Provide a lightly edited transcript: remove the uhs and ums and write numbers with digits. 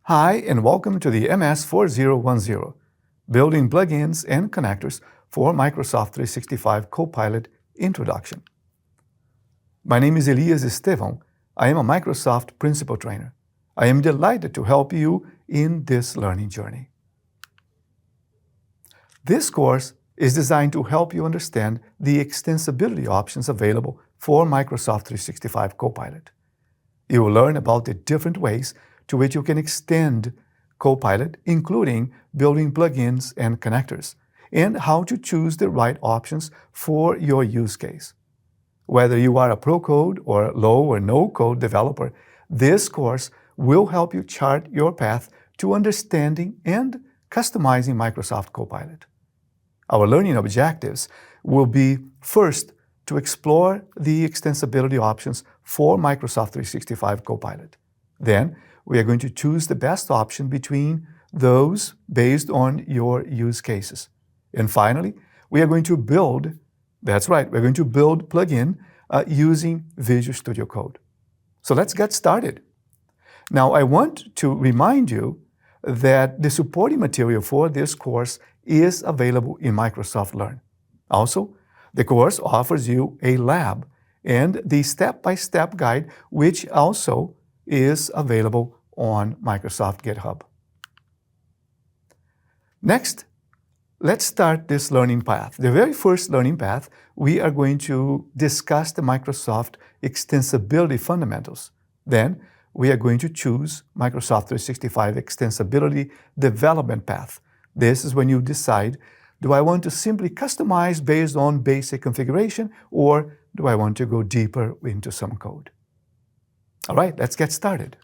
Hi, and welcome to the MS4010, Building Plugins and Connectors for Microsoft 365 Copilot Introduction. My name is Elias Estevão. I am a Microsoft Principal Trainer. I am delighted to help you in this learning journey. This course is designed to help you understand the extensibility options available for Microsoft 365 Copilot. You will learn about the different ways to which you can extend Copilot, including building plugins and connectors, and how to choose the right options for your use case. Whether you are a pro-code or low or no-code developer, this course will help you chart your path to understanding and customizing Microsoft Copilot. Our learning objectives will be, first, to explore the extensibility options for Microsoft 365 Copilot. Then, we are going to choose the best option between those based on your use cases. And finally, we are going to build, that's right, we're going to build plugin using Visual Studio Code. So let's get started. Now, I want to remind you that the supporting material for this course is available in Microsoft Learn. Also, the course offers you a lab and the step-by-step guide, which also is available on Microsoft GitHub. Next, let's start this learning path. The very first learning path, we are going to discuss the Microsoft Extensibility Fundamentals. Then, we are going to choose Microsoft 365 Extensibility Development Path. This is when you decide, do I want to simply customize based on basic configuration, or do I want to go deeper into some code? All right, let's get started.